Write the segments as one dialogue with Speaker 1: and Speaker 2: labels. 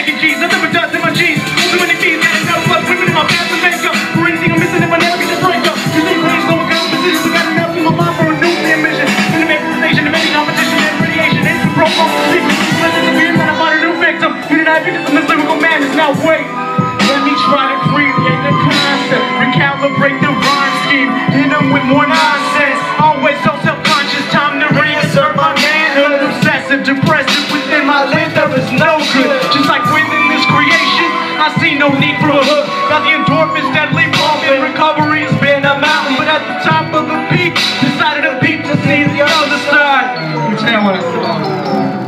Speaker 1: making G's, nothing but dust in my jeans. Too many B's, got enough blood women in my pants and makeup. For anything I'm missing in my neck, we just break up. You think range, no composition, we got enough in my mind for a nuclear mission. In the manifestation, the many competition and radiation. Instant promo, secret, legends of fears, and I'm on a new victim. You did not victim from this lyrical madness, now wait. Let me try to create a concept, recalibrate the rhyme scheme, hit them with more nonsense. Always so self-conscious, time to reassert my manhood. Obsessive, depressive, within my lens there is no good. Just like within this creation, I see no need for a hook. Got the endorphins steadily pumping, recovery has been a mountain. But at the top of the peak, decided to peep to see the other side. You tell what I saw.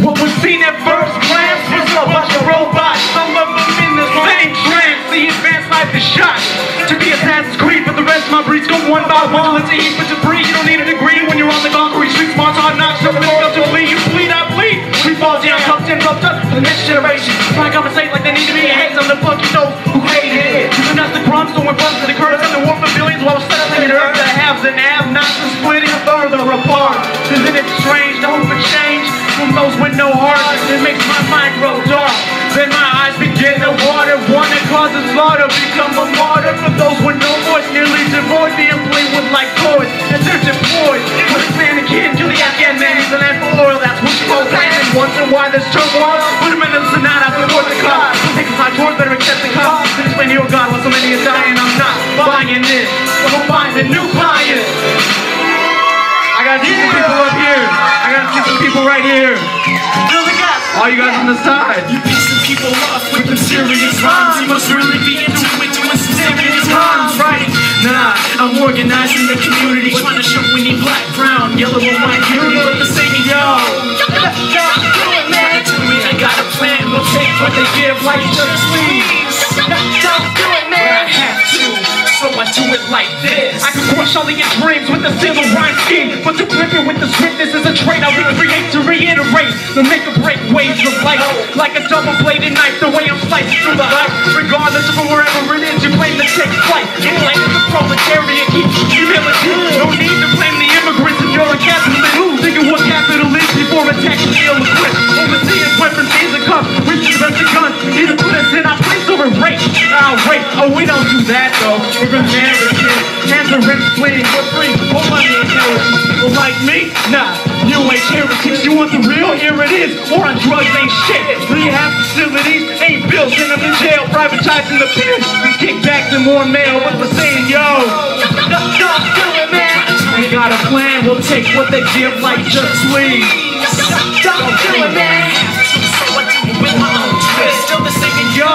Speaker 1: What was seen at first glance was a bunch of robots. Some of them in the same trance. The advanced life is shot to be Assassin's Creed, but the rest of my breeds go one by one. Let's eat for debris. You don't need a degree when you're on the concrete streets. March hard knocks, something else to bleed. You bleed, I bleed. We fall down, cuffed in, roughed up for the next generation. Try to conversate like they need to be in heads on the funky those who created it. Using us the crumbs, so we're bumping the curves and the war for billions while settling the earth. The haves and have-nots and splitting further apart. Isn't it strange to hope for change from those with no heart? It makes my mind grow dark. Then my eyes begin to water. One that causes slaughter, become a martyr for those with no voice, nearly devoid, being played with like toys. And they're deployed with a plan to kill the Afghan man. He's a land for oil, that's what you call planning. Wondering why there's turmoil. Put him in the Sonata before the clock. Take a side towards better accept the cost. Finish playing hero God while so many are dying. I'm not buying this. So we'll find a new client. I gotta see some people up here. I gotta see some people right here. All you guys on the side.
Speaker 2: You piss some people off with them serious rhymes. You must really be into it, doing some serious rhymes, right? Nah, I'm organizing the community, trying to show we need black, brown, yellow, and white unity. But the same, yo, don't do it, man. I got a plan, we'll take what they give like just please. Don't do it, man. But I have to, so I do it like this.
Speaker 1: I can crush all of your dreams with a single rhyme scheme, but to grip it with the swiftness is a trait I recreate to reiterate. To make or break waves of light, like a double-bladed knife, the way I'm slicing through the height. Regardless of wherever it is you claim to take flight. In like the proletariat keeps humility. No need to blame the immigrants if you're a capitalist. Think of what capital is before attacking the ill-equipped. Overseeing weapons, hands and cuffs, reaching the guns. Either put us in our place or erase. Rape. Oh, we don't do that though. We're American. Hands are rich, fleeing for free. Hold money inheritance. People like me? Nah, you ain't heretics. You want the real? Here it is. War on drugs ain't shit. Rehab facilities ain't bills. Send them in jail. Privatizing the pins. Kickbacks and more mail. What's the saying, yo?
Speaker 2: Don't do it, man.
Speaker 1: They got a plan. We'll take what they give like just please.
Speaker 2: Don't do it, man. So I do it with my own twist. Still the singing, yo.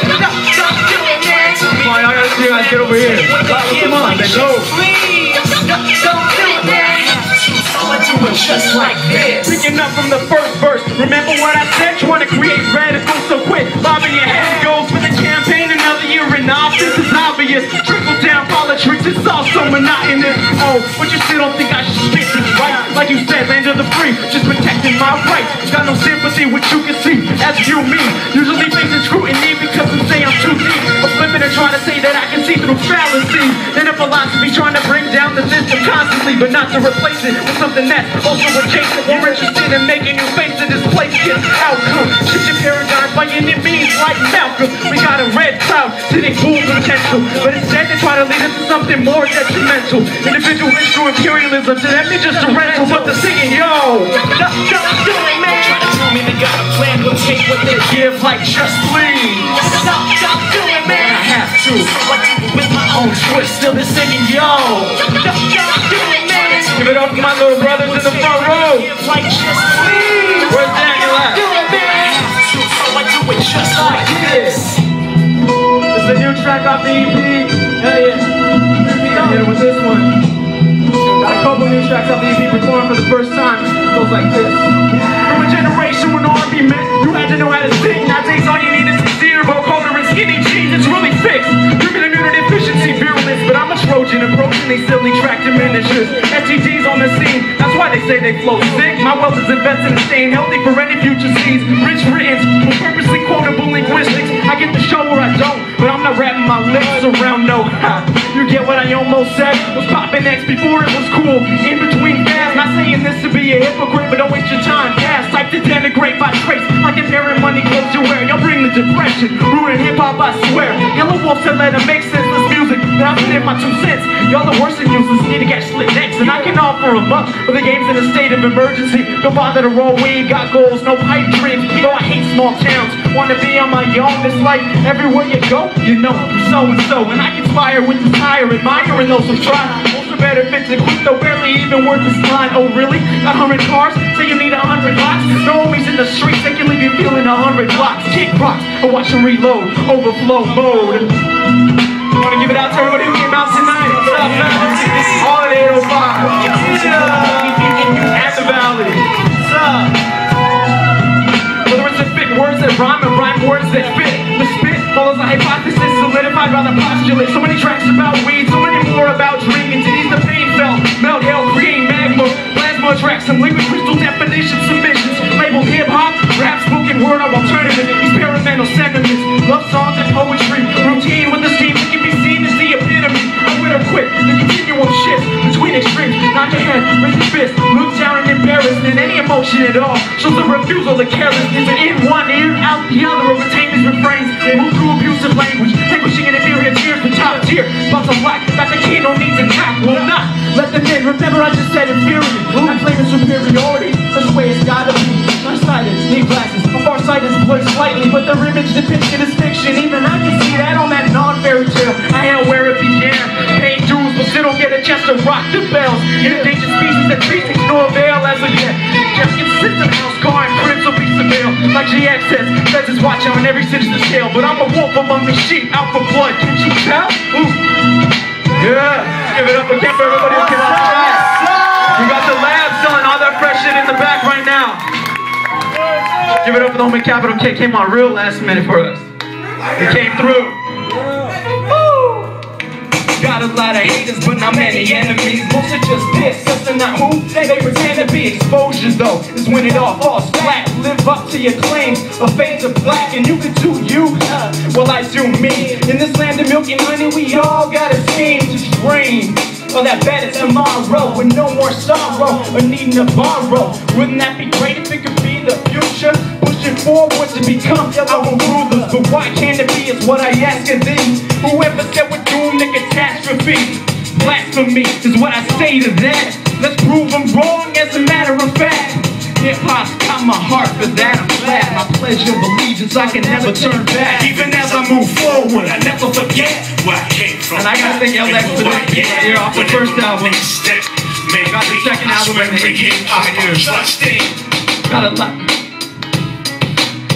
Speaker 2: Don't do it, man.
Speaker 1: Come on, y'all gotta see you guys get over here. Come on, let's go.
Speaker 2: Don't do it, man. So I do it just like this.
Speaker 1: Picking up from the first verse. Remember what I said? Trying to create red, it goes so quick. Bobbing your head goes for the campaign. Another year in office is obvious. Trickle down politics, it's all so monotonous. Oh, but you still don't think I should spit this right? Like you said, land of the free, just protecting my rights. Got no sympathy with you can see, as you me. Usually facing scrutiny because some say I'm too deep. But flipping and trying to say that I can see through fallacies. Then a philosophy trying to bring down the system constantly, but not to replace it with something that's also adjacent. More interested in making you face the displacement outcome. Shift your paradigm by any means like Malcolm. We got a red cloud sitting full potential, but instead they try to lead us to something more detrimental. Individualist through imperialism, to them they're just a rental. But the singing, yo, don't do it, man.
Speaker 2: Try to tell me they got a plan, we'll take what they give like just please. Don't do it, man.
Speaker 1: I have to,
Speaker 2: so I do it with my own twist. Still the singing, yo. Don't do it, man.
Speaker 1: give it up to my little brothers in the front row.
Speaker 2: Like just please.
Speaker 1: Where's Daniel at?
Speaker 2: Do it, man. So I do it just like this.
Speaker 1: This is a new track off the EP. Hell yeah. I hit it with this one. Got a couple new tracks off the EP performed for the first time. It goes like this. From a generation when R&B meant you had to know how to sing. Nowadays all you need is sincere vocoder and skinny jeans. It's really fixed. Human immunity deficiency virulence, but I'm a Trojan approaching these silly track diminishers. STDs on the scene. That's why they say they flow sick. My wealth is invested in staying healthy for any future seeds. Rich writtens with purposely quotable linguistics. I get the show where I don't, but I'm not wrapping my lips around no ha. You get what I almost said? Was popping X before it was cool. In between fast, not saying this to be a hypocrite, but don't waste your time. Past type to denigrate by trace, like comparing money wear. Y'all bring the depression, ruining hip-hop, I swear. Yellow Wolf said let it make senseless music, but I put in my 2 cents. Y'all the worst and useless, need to get slit necks. And I can offer a buck, but the game's in a state of emergency. Don't bother to roll weed, got goals, no pipe dreams. Though I hate small towns, wanna be on my own. This life, everywhere you go, you know so-and-so. And I conspire with desire, admiring those who try. Most are better fits and quick, though barely even worth this line. Oh really? Got 100 cars, say you need 100 lots. No homies in the streets, they can leave you feeling 100 blocks. Kick rocks, or watch them reload, overflow mode. I wanna give it out to everybody who came out tonight. What's up, man? All at 805. At the Valley. What's up? Whether it's a fit words that rhyme and rhyme words that fit. The spit follows a hypothesis solidified by the postulate. So many tracks about weed, so many more about drinking. To ease the pain felt, melt hell, create magma, plasma tracks, some liquid crystal definition submissions. Labeled hip-hop, rap, spoken word of alternative. These paramental sentiments, love songs and poetry. Routine with the steam that can be seen as the epitome. I win or quit, the continuum shifts between extremes. Nod your head, raise your fist, look down and embarrassed. And any emotion at all shows a refusal to carelessness. And in one ear, out the other, retain these refrains. Move through abusive language, languishing in inferior tears for top tier. Spots of black, that the kid don't need to tap. Will not let them in. Remember I just said inferior. I'm claiming superiority, that's the way it's gotta be. Farsighted, need glasses. My farsighted is blurred slightly, but their image depicted is fiction. Even I can see that on that non-fairy tale. I held where it began. Paid dues, but still don't get a chance to rock the bells. Endangered species that treat takes no avail as of yet. Just get system house, car and cribs will be surveilled. Like GX says his watch on every citizen's scale. But I'm a wolf among the sheep, out for blood. Can't you tell? Ooh. Yeah. Give it up again for everybody who came out tonight. We got the lab selling all that fresh shit in the back right now. Give it up for the homie Capital K. Came on real last minute for us. He came through. Woo! Got a lot of haters, but not many enemies. Most are just dissed, just to not who they pretend to be. Exposures though is when it all falls flat. Live up to your claims of fades are black, and you can do you. Well, I do me. In this land of milk and honey, we all gotta seem to dream of that better tomorrow with no more sorrow or needing to borrow. Wouldn't that be great if it could be the future? Pushing forward to become our rulers, but why can't it be is what I ask of thee. Whoever said we're doomed to catastrophe, blasphemy is what I say to that. Let's prove them wrong as a matter of fact. Hip-hop's got my heart, for that I'm glad. My pledge of allegiance, I can never turn back. Even as I move forward, I never forget where I came from. And I gotta thank LX for this here off the first album. Got the second album and the hip-hop here. Got a lot.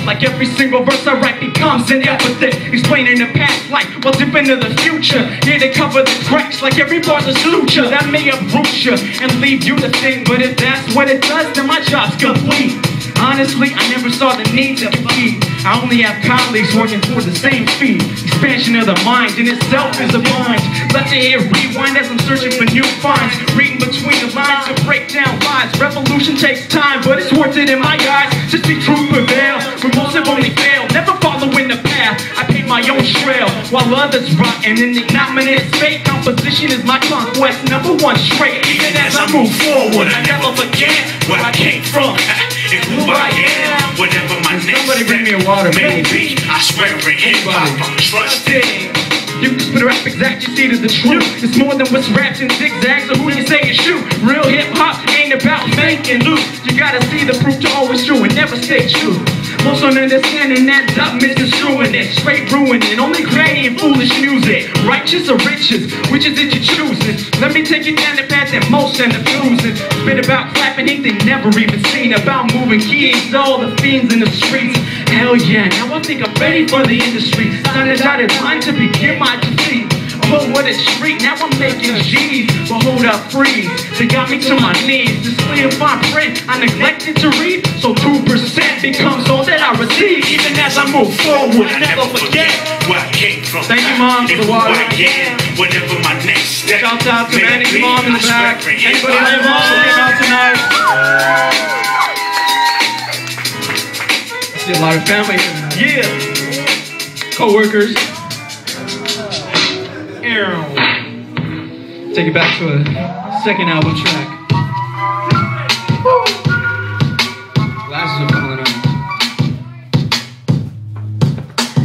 Speaker 1: Like every single verse I write becomes an epithet, explaining the past like what's deep into the future. Here to cover the cracks like every bar's a suture. That may uproot you and leave you to think, but if that's what it does, then my job's complete. Honestly, I never saw the need to compete. I only have colleagues working towards the same feat. Expansion of the mind in itself is a bind. Let your ear rewind as I'm searching for new finds. Reading between the lines to break down lies. Revolution takes time, but it's worth it in my eyes. Just be truth prevail. Repulsive only fail. Never following the path. I paint my own trail while others rotting in ignominious fate. Composition is my conquest, #1 straight. Even as I move forward, I never forget where I came from. And who I am, whatever my name. Somebody bring me a water, maybe. I swear in hip-hop, I'm trusting. You can spit a rap exact, you see it as the truth. It's more than what's wrapped in zigzags, so who you say you shoot? Real hip-hop ain't about making loot. You gotta see the proof to always true and never stay true. Most don't understanding that up misconstruing it, straight ruining, only creating foolish music. Righteous or riches, which is it you choosing? Let me take you down the path that most end up losing. Spit about clapping ink they never even seen, about moving keys to all the fiends in the streets. Hell yeah, now I think I'm ready for the industry. Time to dotted line to begin my defeat. Oh, what a street, now I'm making G's. But hold up, freeze, they got me to my knees. This clear fine print, I neglected to read. So 2% becomes all that I receive. Even as I move forward, I never forget where I came from. Thank you, Mom, for the water. Whatever my next step. Shout out to Manny's mom in the back. Anybody have a mom who came out tonight? See a lot of family. Yeah. Co-workers. Take it back to a second album track. Glasses are falling out.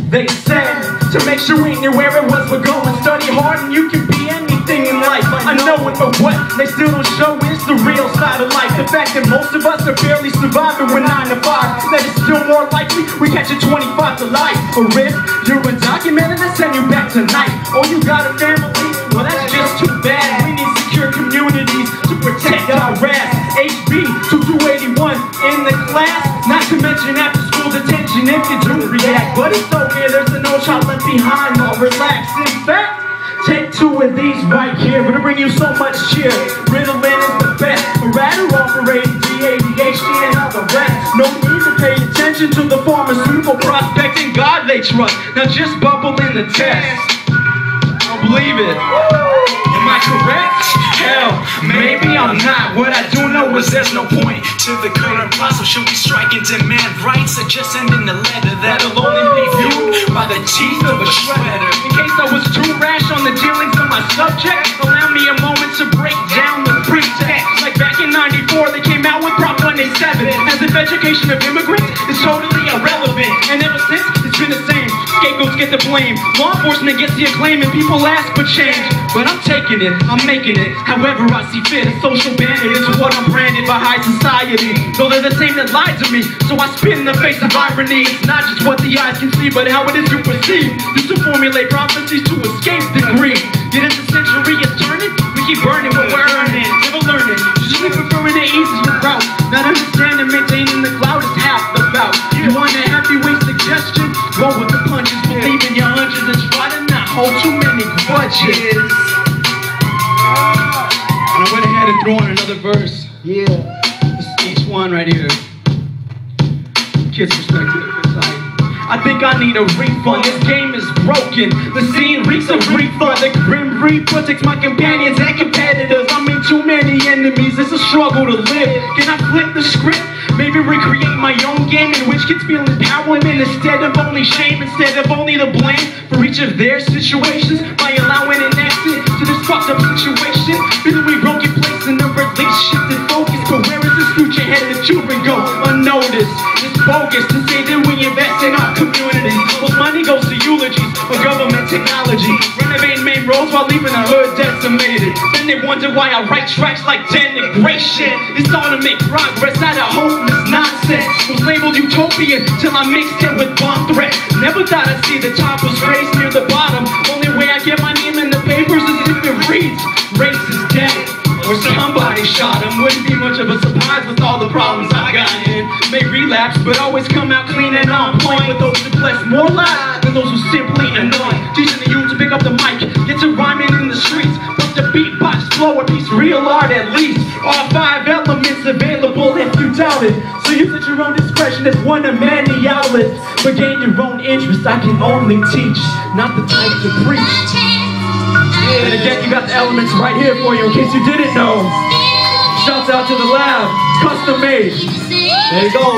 Speaker 2: They said to make sure we knew where it was we're going. Study hard and you can be anything in life. I know it, but what they still don't show is the real side of life. The fact that most of us are barely surviving with 9 to 5. That it's still more likely we catch a 25 to life. Or if you're undocumented, I send you back tonight. Oh, you got a family? Well, that's just too bad. We need secure communities to protect our ass. HB 2281 in the class. Not to mention after school detention if you do react. But it's okay, there's no child left behind. Now relax. In fact, take 2 of these right here. Gonna bring you so much cheer. Ritalin is the best. Adderall for ADHD, and all the rest. No need to pay attention to the pharmaceutical prospect. In God they trust. Now just bubble in the test. Don't believe it. Am I correct? Hell, maybe I'm not. What I do know is there's no point to the current plot. So should we strike and demand rights, or just send in the letter that'll only be viewed by the teeth of a shredder? In case I was too rash on the dealings of my subject, allow me a moment to break down the pretext. Like back in '94, they came out with Prop 187, as if education of immigrants is totally irrelevant. And ever since, it's been the same. Scapegoats get the blame, law enforcement gets the acclaim, and people ask for change. But I'm taking it, I'm making it, however I see fit. A social bandit is what I'm branded by high society. Though they're the same that lied to me, so I spit in the face of irony. It's not just what the eyes can see, but how it is you perceive. Used to formulate prophecies to escape the grief. Yet as the century is turning, we keep burning what we're earning. Never learning, usually preferring the easier route. Not understanding maintaining the cloud is half the bout. You want a heavyweight suggestion? Roll with the punches, believe in your hunches, and try to not hold too many grudges. And I went ahead and threw on another verse. Yeah. This is each one right here. Kids' perspective inside. I think I need a refund. This game is broken. The scene reeks of refund. The Grim Reaper takes my companions and competitors. I mean, too many enemies. It's a struggle to live. Can I flip the script? Maybe recreate my own game in which kids feel empowerment instead of only shame, instead of only the blame for each of their situations, by allowing an exit to this fucked up situation. Feeling we broken place in the release, shifted focus. But where is this future headed? Children go unnoticed. It's bogus to say that we invest in our communities. Well, money goes to eulogies or government technology, renovating main roads while leaving the hood decimated. Then they wonder why I write tracks like denigration. It's all to make progress, not a hopeless nonsense. Was labeled utopian till I mixed it with bomb threats. Never thought I'd see the top was raised near the bottom. Only way I get my name in the papers is if it reads race is dead, or somebody shot him. Wouldn't be much of a surprise with all the problems I've gotten in. May relapse, but always come out clean and on point. With those who bless more lives than those who simply annoy. Teaching the youth to pick up the mic, get to rhyming in the streets. But the beatbox, flow, a piece, real art at least. All 5 elements available if you doubt it. So use at your own discretion as one of many outlets. But gain your own interest, I can only teach, not the type to preach. And again, you got the elements right here for you in case you didn't know. Shouts out to the lab, custom made. There you go.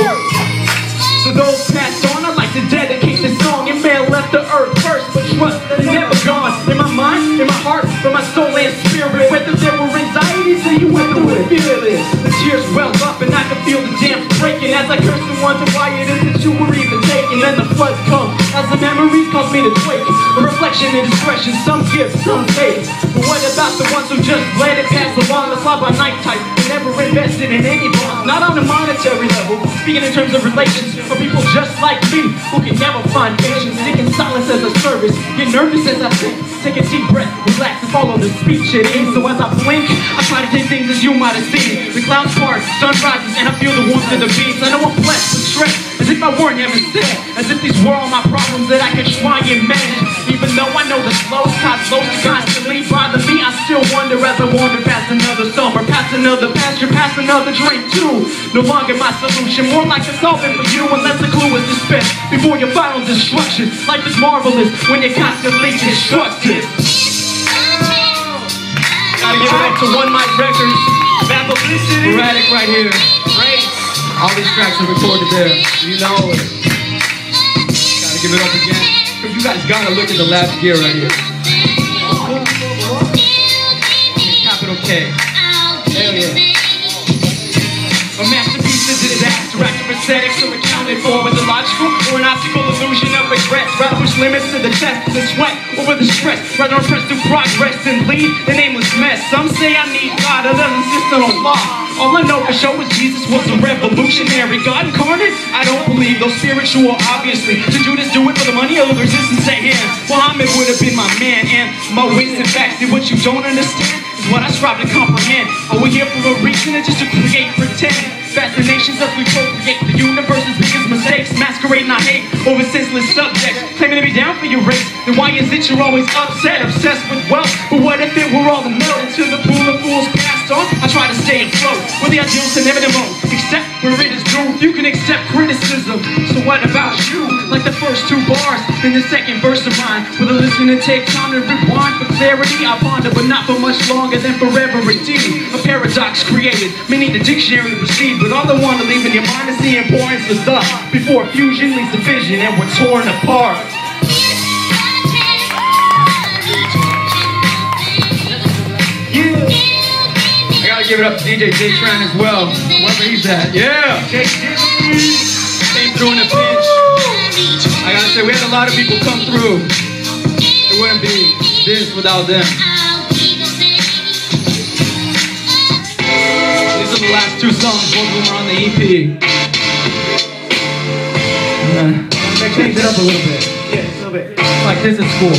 Speaker 2: To those passed on, I'd like to dedicate this song. It may have left the earth first, but trust that it's never gone. In my mind, in my heart, from my soul and spirit. Whether there were anxieties or you went through it fearless. The tears well up and I can feel the jams breaking as I curse and wonder why it is that you were even taken. Then the floods come as the memories cause me to quake. A reflection and discretion, some give, some take. But what about the ones who just let it pass along? The fly by night type, who never invested in any bonds. Not on a monetary level, speaking in terms of relations. For people just like me, who can never find patience. Seeking silence as a service, get nervous as I think. Take a deep breath, relax and follow the speech it is. So as I blink, I try to take things as you might have seen. The clouds part, sun rises, and I feel the warmth of the beats. I know I'm blessed with strength, as if I weren't ever sick. As if these were all my problems that I could try and manage. Even though I know the slow times, slow constantly bother me, I still wonder as I wander past another summer, past another pasture, past another drink too. No longer my solution, more like a solvent for you, unless the clue is dispense before your final destruction. Life is marvelous when you're constantly constructed. Gotta give it up to One Mic Wreckords, Publicity, Sparatic right here. All these tracks are recorded there. You know it. Gotta give it up again. You guys gotta look at the lab gear right here. Capital K. Hell yeah. A masterpiece is a disaster. Actor aesthetics are accounted they fall with illogical or an optical illusion of regret. Rather push limits to the test, the sweat over the stress. Rather impress through progress than lead the nameless mess. Some say I need God, others insist on a law. All I know for sure is Jesus was a revolutionary. God incarnate? I don't believe, though spiritual, obviously. Did Judas do it for the money or the resistance at hand? Muhammad would have been my man, and my ways and facts. And what you don't understand is what I strive to comprehend. Are we here for a reason or just to create pretend? Fascinations as we procreate the universe's biggest mistakes, masquerading our hate over senseless subjects, claiming to be down for your race. Then why is it you're always upset, obsessed with wealth? But what if it were all the melt into the pool of fools passed on? I try to stay afloat, where the ideal's inevitable, except where it is due. You can accept criticism, so what about you? Like the first two bars in the second verse of mine, with a listener take time to rewind for clarity. I ponder, but not for much longer than forever indeed. A paradox created, many the dictionary received. But all I want to leave in your mind is the importance of thought before fusion leads to fission and we're torn apart. Yeah. I gotta give it up to DJ J-Tran as well, wherever he's at. Yeah. Came through in a pinch. I gotta say, we had a lot of people come through. It wouldn't be this without them. The last two songs, both of them are on the EP. Change it up a little bit. Yeah, a little bit. Like this at school.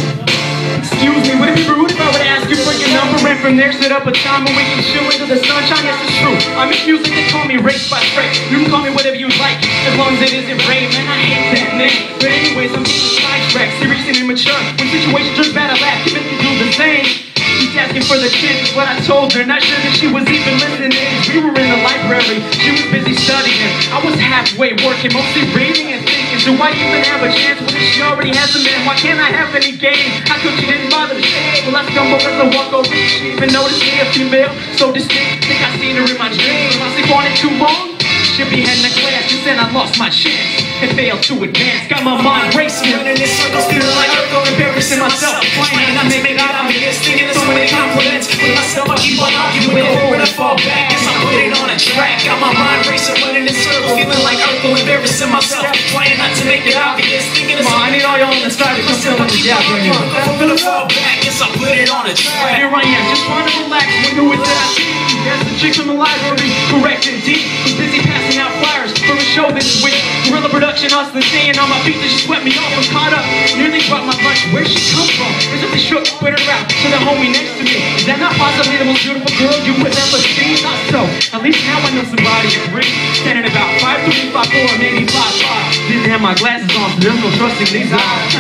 Speaker 2: Excuse me, would it be rude if I would ask you for your number and from there set up a time when we can chill into the sunshine? Yes, it's true. I make music, they call me Race by Straight. You can call me whatever you like, as long as it isn't Ray. Man, I hate that name. But anyways, I'm getting sidetracked, serious and immature. When situations turn bad, I laugh, convinced to do the same. She's asking for the kids, is what I told her. Not sure that she was even listening. We were in the library, she was busy studying. I was halfway working, mostly reading and thinking. So why even have a chance when she already has a man? Why can't I have any game? How come she didn't bother to say? Well, I stumbled as I walk over. She even noticed me, a female, so distinct. Think I seen her in my dreams. If I sleep on it too long, she'll be heading to class. Just then I lost my chance and failed to advance. Got my mind racing, running in circles, feeling like I'm going embarrassing myself. Playing, I make it obvious, thinking of so many compliments. With myself, I keep on arguing over and I fall back. Guess I put it on a track. Got my mind racing, running in circles, feeling like I'm going embarrassing myself. Playing not to make it obvious, thinking of so many. I need all y'all on the side to come tell me the job right here. I'm gonna fall back, guess I put it on a track. Here I am, just trying to relax. When who is that I see? That's the chick from the library, correct indeed. Was busy passing out flyers for a show this week. Guerrilla production, hustling, staying on my feet till she swept me off and caught up. Nearly dropped my lunch. Where'd she come from? Recently shook, put her out to the homie next to me. Is that not possibly the most beautiful girl you would ever see? Not so. At least now I know somebody agrees. Standing about 5'3", 5'4", maybe 5'5". Didn't have my glasses on, so there's no trusting these eyes.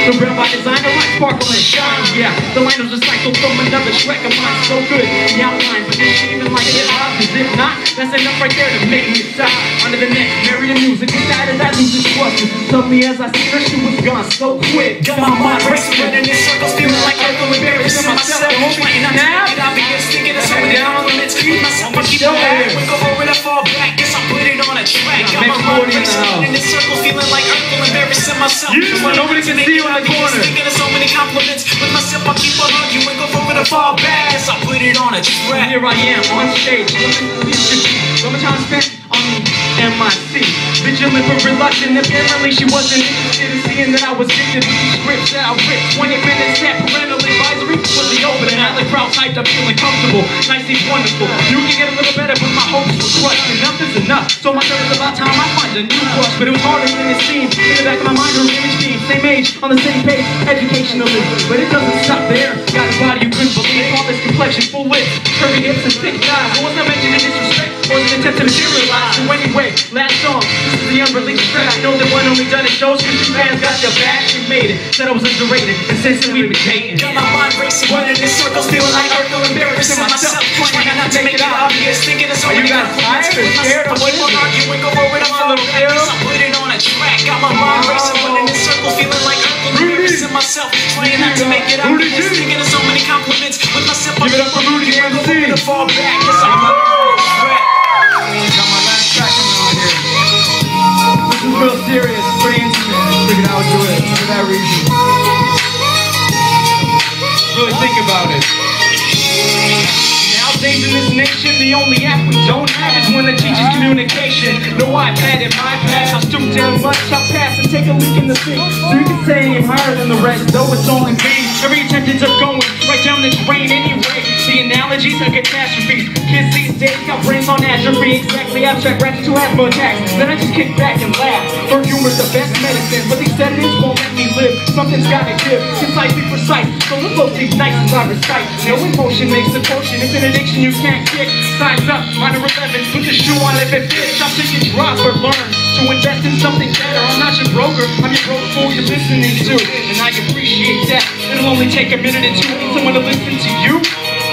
Speaker 2: The real by designer, like sparkle and shine. Yeah, the line was recycled from another track of mine. So good, the outline, but then she even like it off. Cause if not, that's enough right there to make me sigh. Under the next, marry the music, decided I lose this trust. As suddenly as I see her, she was gone so quick. Got my mind racing, running in circles, feeling like I'm going embarrassing myself. Playing not to make it obvious, thinking of so many elements. Keep myself, I keep on ahead. When go over it, I fall back. Guess I put it on a track. Got my mind racing, running in circles, feeling like I'm going embarrassing myself. Nobody can see you in the corner.
Speaker 1: Thinking of so many compliments. With myself, I keep on arguing. Go over it, I fall back. Guess I put it on a track.
Speaker 2: Here I am on stage, summertime spent on MIC. Vigilant but reluctant, apparently she wasn't interested in seeing that I was addicted with the scripts that I ripped. 20 minutes set, parental advisory was the opening. I like crowd hyped up, feeling comfortable. Nice and wonderful. You can get a little better, but my hopes were crushed. Enough is enough. So my third is about time I find a new crush. But it was harder than it seemed. In the back of my mind, her image being same age, on the same page, educationally. But it doesn't stop there. Got a body you couldn't believe. All this complexion, full lips, curvy hips and thick thighs. I wasn't mentioning disrespect, or was an attempt to materialize. So anyway, last song, this is the unreleased track. I know that one only done it shows cause you fans got your back. She made it, said I was underrated, and since then we've been dating.
Speaker 1: Got my mind racing, running in circles, feeling like I'm going embarrassing myself. Trying not to make it obvious, thinking of so many compliments.
Speaker 2: Are you guys tired or what is it?
Speaker 1: Arguing, go over it, I'm a little ill. I put it on a track. Got my mind racing, running in circles, feeling like I'm going embarrassing myself. Trying not to make it obvious, thinking of so many compliments. With myself, I keep on arguing, go over it, I fall back. Guess I'm a track.
Speaker 2: Got my last track coming on here. This is real serious, pretty intimate. I figured I would do it for that reason. Really think about it. Now
Speaker 1: These days in this nation, the only app we don't have is one that teaches communication. No iPad in my past, I stoop down much, I pass and take a leak in the sink. So you can say I'm higher than the rest, though it's all in vain. Every attempt ends up going right down the drain anyway. The analogies are catastrophes. Kids these days got brains on atrophy. Exactly, abstract raps to asthma attacks. Then I just kick back and laugh. For humor's the best medicine, but these sedatives won't let me live. Something's gotta give, concisely precise. So the flow ignites as I recite. No emotion makes the potion. It's an addiction you can't kick. Size up, minor 11. Put the shoe on if it fits. I'll take it, drop or learn to invest in something better. I'm not your broker, I'm your broker for you're listening to. And I appreciate that. It'll only take a minute or two. Need someone to listen to you.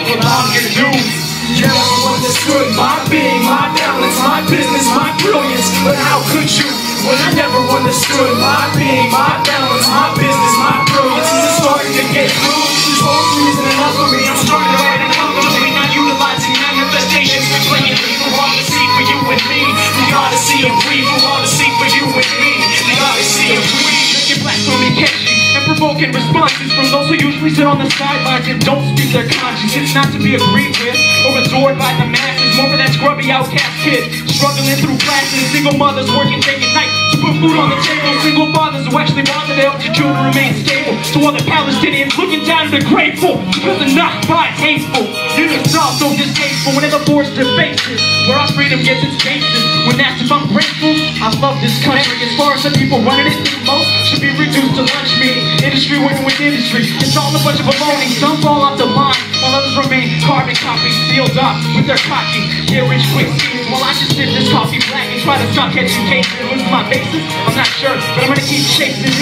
Speaker 1: Well, I'm your dude.
Speaker 2: You never understood my being, my balance, my business, my brilliance. But how could you? When I never understood my being, my balance, my business, my brilliance. Is it starting to get through? This whole isn't enough for me. I'm starting to write an album, not utilizing manifestations. Playing for all to see for you and me. The odyssey of grief for all to see for you and me. The odyssey of grief.
Speaker 1: Making blasphemy catchy and provoking responses from those who usually sit on the sidelines and don't speak their conscience. It's not to be agreed with or adored by the masses. More for that scrubby outcast kid struggling through classes. Single mothers working day and night to put food on the table. Single fathers who actually bother to help their children remain stable. So while the Palestinians looking down and they're grateful because they're not by hateful. Units are so distasteful when they're forced to face it. Where our freedom gets its basis. When asked if I'm grateful, I love this country. As far as the people running it, think most should be reduced to lunch meeting. Industry working with industry. It's all a bunch of baloney. Some fall off the line while others remain carbon copies sealed up with their cocky, get rich quick schemes. While I just sip this coffee black and try to stop catching cases. Lose my basis? I'm not sure, but I'm gonna keep chasing it.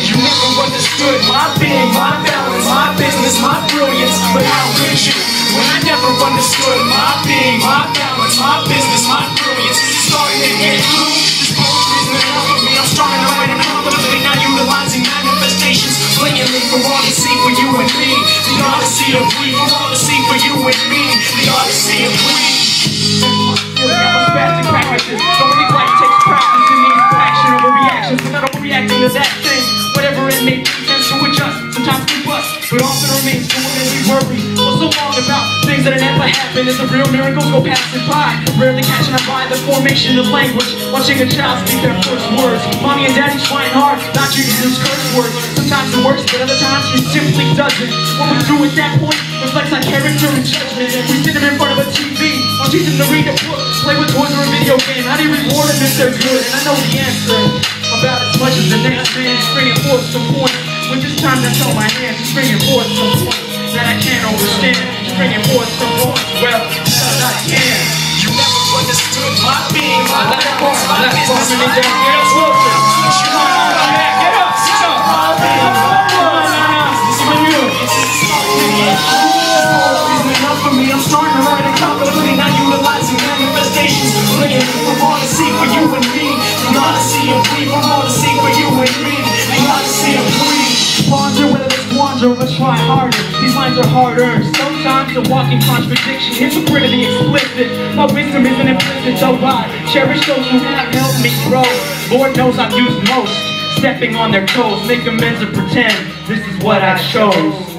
Speaker 2: You never understood my being, my balance, my business, my brilliance. But how could you? When I never understood my being, my balance, my business, my brilliance. Starting to get through. This poetry isn't enough for me. I'm starting to write an album, not utilizing manifestations. Blatantly for all to see for you and me. The odyssey of grief for all to see for you and me. The odyssey of grief.
Speaker 1: Spastic practices. So many life takes practice and needs action over reactions. And not overreacting to that thing. Whatever it may be, tends to adjust. Sometimes we bust, but often remains doing as we worry. Well, so long about things that never happen. As the real miracles go passing by. Rarely catching our eye the formation of language. Watching a child speak their first words. Mommy and daddy trying hard not to use curse words. Sometimes it works, but other times it simply doesn't. What we do at that point reflects on character and judgment. We sit them in front of a TV, or teach them to read a book, play with toys or a video game. How do you reward them if they're good? And I know the answer about as much as the next man is bringing forth some points. When this time that's on my hands, it's bringing forth some points that I can't understand. It's bringing forth some points, well, that I can.
Speaker 2: You never understood my being, my balance, my business, my
Speaker 1: Get up, Wilson. Get up, sit up.
Speaker 2: Enough for me, I'm starting to write a confidently, not utilizing manifestations. Playing for all to see for you and me. The odyssey of grief, for all to see for you and me. The odyssey of grief.
Speaker 1: Ponder whether it's wander or try harder. These lines are hard earned. Sometimes a walking contradiction. Hypocrite of the explicit. My wisdom isn't implicit, so I cherish those who have helped me grow. Lord knows I've used most. Stepping on their toes, make amends and pretend this is what I chose.